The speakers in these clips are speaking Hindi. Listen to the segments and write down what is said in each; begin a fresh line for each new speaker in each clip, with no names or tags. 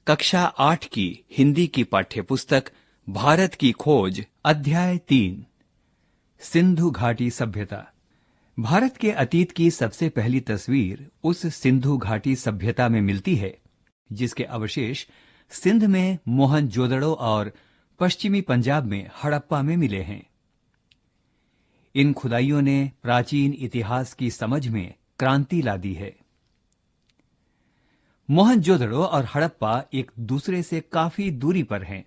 कक्षा 8 की हिंदी की पाठ्यपुस्तक भारत की खोज अध्याय 3 सिंधु घाटी सभ्यता। भारत के अतीत की सबसे पहली तस्वीर उस सिंधु घाटी सभ्यता में मिलती है जिसके अवशेष सिंध में मोहनजोदड़ो और पश्चिमी पंजाब में हड़प्पा में मिले हैं। इन खुदाइयों ने प्राचीन इतिहास की समझ में क्रांति ला दी है। मोहनजोदड़ो और हड़प्पा एक दूसरे से काफी दूरी पर हैं।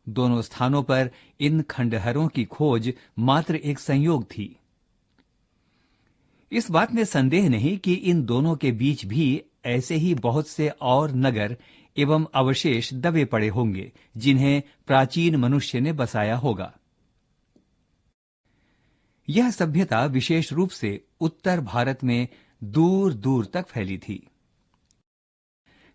दोनों स्थानों पर इन खंडहरों की खोज मात्र एक संयोग थी। इस बात में संदेह नहीं कि इन दोनों के बीच भी ऐसे ही बहुत से और नगर एवं अवशेष दबे पड़े होंगे जिन्हें प्राचीन मनुष्य ने बसाया होगा। यह सभ्यता विशेष रूप से उत्तर भारत में दूर दूर तक फैली थी।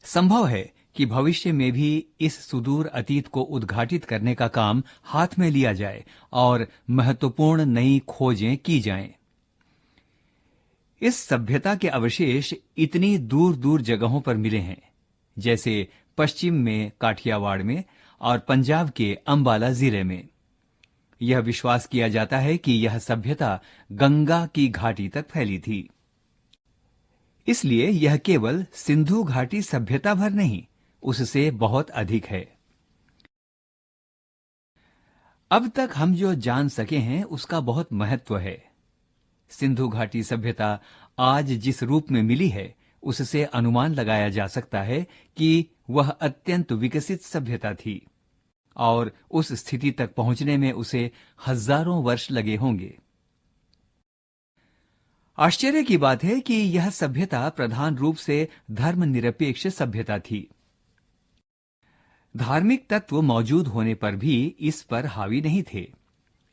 संभव है कि भविष्य में भी इस सुदूर अतीत को उद्घाटित करने का काम हाथ में लिया जाए और महत्वपूर्ण नई खोजें की जाएं। इस सभ्यता के अवशेष इतनी दूर दूर जगहों पर मिले हैं, जैसे पश्चिम में काठियावाड़ में और पंजाब के अंबाला जिले में। यह विश्वास किया जाता है कि यह सभ्यता गंगा की घाटी तक फैली थी। इसलिए यह केवल सिंधु घाटी सभ्यता भर नहीं, उससे बहुत अधिक है। अब तक हम जो जान सके हैं उसका बहुत महत्व है। सिंधु घाटी सभ्यता आज जिस रूप में मिली है उससे अनुमान लगाया जा सकता है कि वह अत्यंत विकसित सभ्यता थी और उस स्थिति तक पहुंचने में उसे हजारों वर्ष लगे होंगे। आश्चर्य की बात है कि यह सभ्यता प्रधान रूप से धर्मनिरपेक्ष सभ्यता थी। धार्मिक तत्व मौजूद होने पर भी इस पर हावी नहीं थे।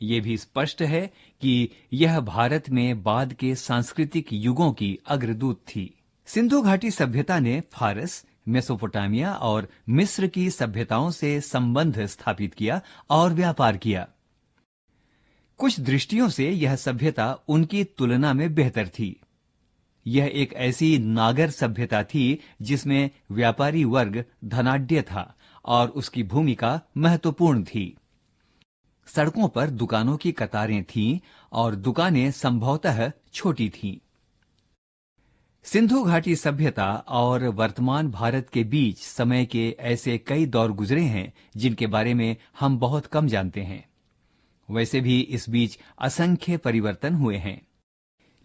ये भी स्पष्ट है कि यह भारत में बाद के सांस्कृतिक युगों की अग्रदूत थी। सिंधु घाटी सभ्यता ने फारस, मेसोपोटामिया और मिस्र की सभ्यताओं से संबंध स्थापित किया और व्यापार किया। कुछ दृष्टियों से यह सभ्यता उनकी तुलना में बेहतर थी। यह एक ऐसी नागर सभ्यता थी जिसमें व्यापारी वर्ग धनाढ्य था और उसकी भूमिका महत्वपूर्ण थी। सड़कों पर दुकानों की कतारें थीं और दुकानें संभवतः छोटी थीं। सिंधु घाटी सभ्यता और वर्तमान भारत के बीच समय के ऐसे कई दौर गुजरे हैं जिनके बारे में हम बहुत कम जानते हैं। वैसे भी इस बीच असंख्य परिवर्तन हुए हैं,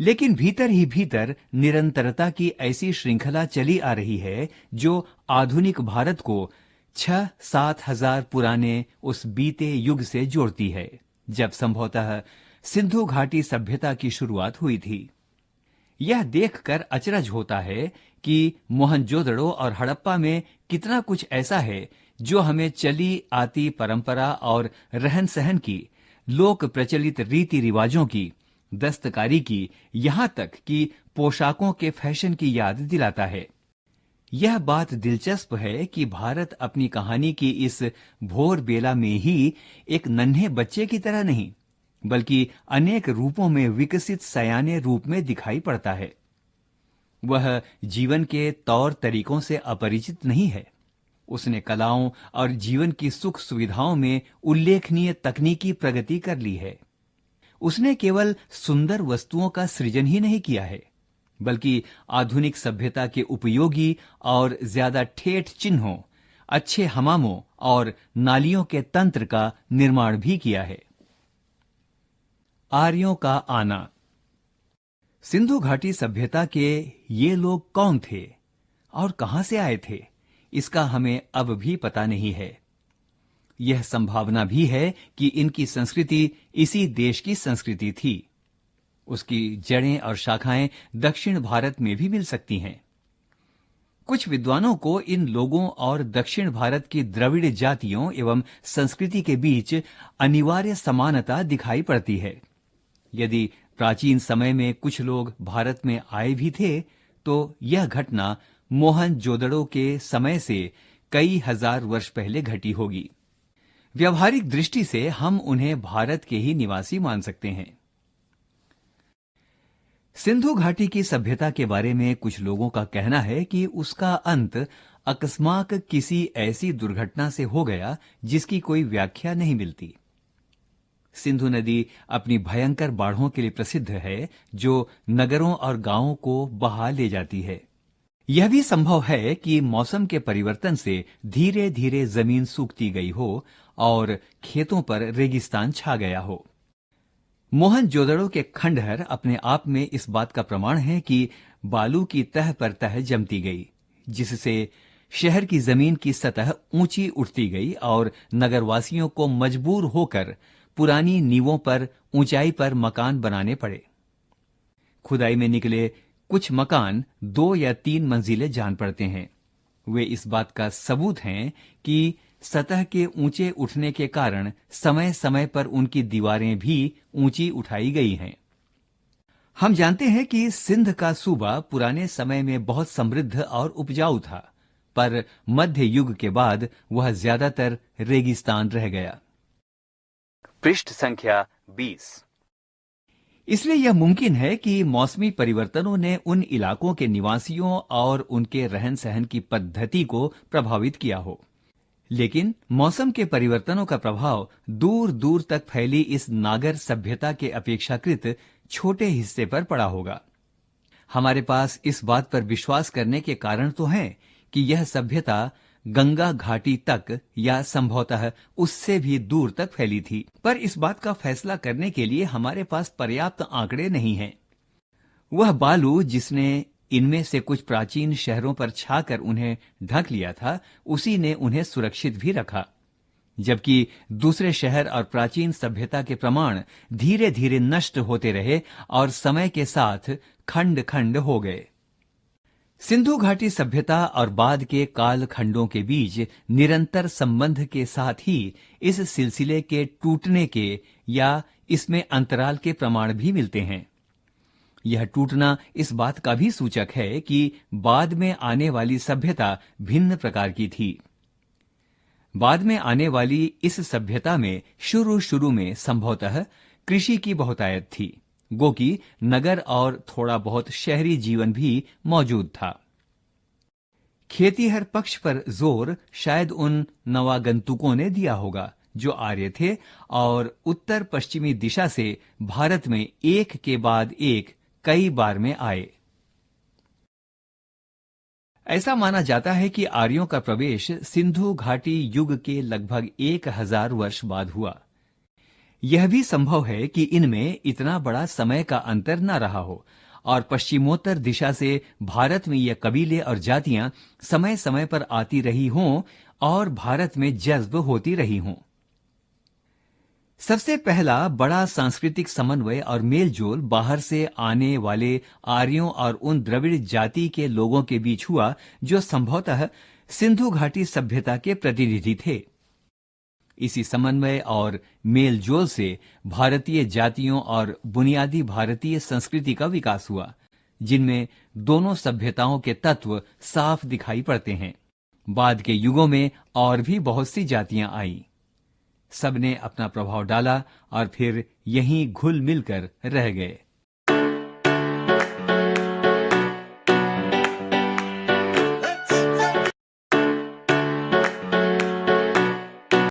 लेकिन भीतर ही भीतर निरंतरता की ऐसी श्रृंखला चली आ रही है जो आधुनिक भारत को 6-7 हजार पुराने उस बीते युग से जोड़ती है, जब संभवतः सिंधु घाटी सभ्यता की शुरुआत हुई थी। यह देखकर अचरज होता है कि मोहनजोदड़ो और हड़प्पा में कितना कुछ ऐसा है जो हमें चली आती परंपरा और रहन सहन की, लोक प्रचलित रीति रिवाजों की, दस्तकारी की, यहां तक कि पोशाकों के फैशन की याद दिलाता है। यह बात दिलचस्प है कि भारत अपनी कहानी की इस भोर बेला में ही एक नन्हे बच्चे की तरह नहीं, बल्कि अनेक रूपों में विकसित सयाने रूप में दिखाई पड़ता है। वह जीवन के तौर तरीकों से अपरिचित नहीं है। उसने कलाओं और जीवन की सुख सुविधाओं में उल्लेखनीय तकनीकी प्रगति कर ली है। उसने केवल सुंदर वस्तुओं का सृजन ही नहीं किया है, बल्कि आधुनिक सभ्यता के उपयोगी और ज्यादा ठेठ चिन्हों, अच्छे हमामों और नालियों के तंत्र का निर्माण भी किया है। आर्यों का आना। सिंधु घाटी सभ्यता के ये लोग कौन थे और कहां से आए थे, इसका हमें अब भी पता नहीं है। यह संभावना भी है कि इनकी संस्कृति इसी देश की संस्कृति थी। उसकी जड़ें और शाखाएं दक्षिण भारत में भी मिल सकती हैं। कुछ विद्वानों को इन लोगों और दक्षिण भारत की द्रविड़ जातियों एवं संस्कृति के बीच अनिवार्य समानता दिखाई पड़ती है। यदि प्राचीन समय में कुछ लोग भारत में आए भी थे, तो यह घटना मोहनजोदड़ो के समय से कई हजार वर्ष पहले घटी होगी। व्यावहारिक दृष्टि से हम उन्हें भारत के ही निवासी मान सकते हैं। सिंधु घाटी की सभ्यता के बारे में कुछ लोगों का कहना है कि उसका अंत अकस्मात किसी ऐसी दुर्घटना से हो गया जिसकी कोई व्याख्या नहीं मिलती। सिंधु नदी अपनी भयंकर बाढ़ों के लिए प्रसिद्ध है, जो नगरों और गांवों को बहा ले जाती है। यह भी संभव है कि मौसम के परिवर्तन से धीरे धीरे जमीन सूखती गई हो और खेतों पर रेगिस्तान छा गया हो। मोहनजोदड़ो के खंडहर अपने आप में इस बात का प्रमाण है कि बालू की तह पर तह जमती गई, जिससे शहर की जमीन की सतह ऊंची उठती गई और नगरवासियों को मजबूर होकर पुरानी नींवों पर ऊंचाई पर मकान बनाने पड़े। खुदाई में निकले कुछ मकान 2 या 3 मंजिलें जान पड़ते हैं। वे इस बात का सबूत हैं कि सतह के ऊंचे उठने के कारण समय समय पर उनकी दीवारें भी ऊंची उठाई गई हैं। हम जानते हैं कि सिंध का सूबा पुराने समय में बहुत समृद्ध और उपजाऊ था, पर मध्य युग के बाद वह ज्यादातर रेगिस्तान रह गया। पृष्ठ संख्या 20। इसलिए यह मुमकिन है कि मौसमी परिवर्तनों ने उन इलाकों के निवासियों और उनके रहन सहन की पद्धति को प्रभावित किया हो। लेकिन मौसम के परिवर्तनों का प्रभाव दूर दूर तक फैली इस नागर सभ्यता के अपेक्षाकृत छोटे हिस्से पर पड़ा होगा। हमारे पास इस बात पर विश्वास करने के कारण तो हैं कि यह सभ्यता गंगा घाटी तक या संभवतः उससे भी दूर तक फैली थी, पर इस बात का फैसला करने के लिए हमारे पास पर्याप्त आंकड़े नहीं हैं। वह बालू जिसने इनमें से कुछ प्राचीन शहरों पर छाकर उन्हें ढक लिया था, उसी ने उन्हें सुरक्षित भी रखा, जबकि दूसरे शहर और प्राचीन सभ्यता के प्रमाण धीरे धीरे नष्ट होते रहे और समय के साथ खंड खंड हो गए। सिंधु घाटी सभ्यता और बाद के काल खंडों के बीच निरंतर संबंध के साथ ही इस सिलसिले के टूटने के या इसमें अंतराल के प्रमाण भी मिलते हैं। यह टूटना इस बात का भी सूचक है कि बाद में आने वाली सभ्यता भिन्न प्रकार की थी। बाद में आने वाली इस सभ्यता में शुरू शुरू में संभवतः कृषि की बहुतायत थी, गो कि नगर और थोड़ा बहुत शहरी जीवन भी मौजूद था। खेतीहर पक्ष पर जोर शायद उन नवागंतुकों ने दिया होगा जो आर्य थे और उत्तर पश्चिमी दिशा से भारत में एक के बाद एक कई बार में आए। ऐसा माना जाता है कि आर्यों का प्रवेश सिंधु घाटी युग के लगभग 1000 वर्ष बाद हुआ। यह भी संभव है कि इनमें इतना बड़ा समय का अंतर न रहा हो और पश्चिमोत्तर दिशा से भारत में ये कबीले और जातियां समय समय पर आती रही हों और भारत में जज्ब होती रही हों। सबसे पहला बड़ा सांस्कृतिक समन्वय और मेलजोल बाहर से आने वाले आर्यों और उन द्रविड़ जाति के लोगों के बीच हुआ जो संभवतः सिंधु घाटी सभ्यता के प्रतिनिधि थे। इसी समन्वय और मेलजोल से भारतीय जातियों और बुनियादी भारतीय संस्कृति का विकास हुआ, जिनमें दोनों सभ्यताओं के तत्व साफ दिखाई पड़ते हैं। बाद के युगों में और भी बहुत सी जातियां आईं। सबने अपना प्रभाव डाला और फिर यहीं घुल मिलकर रह गए।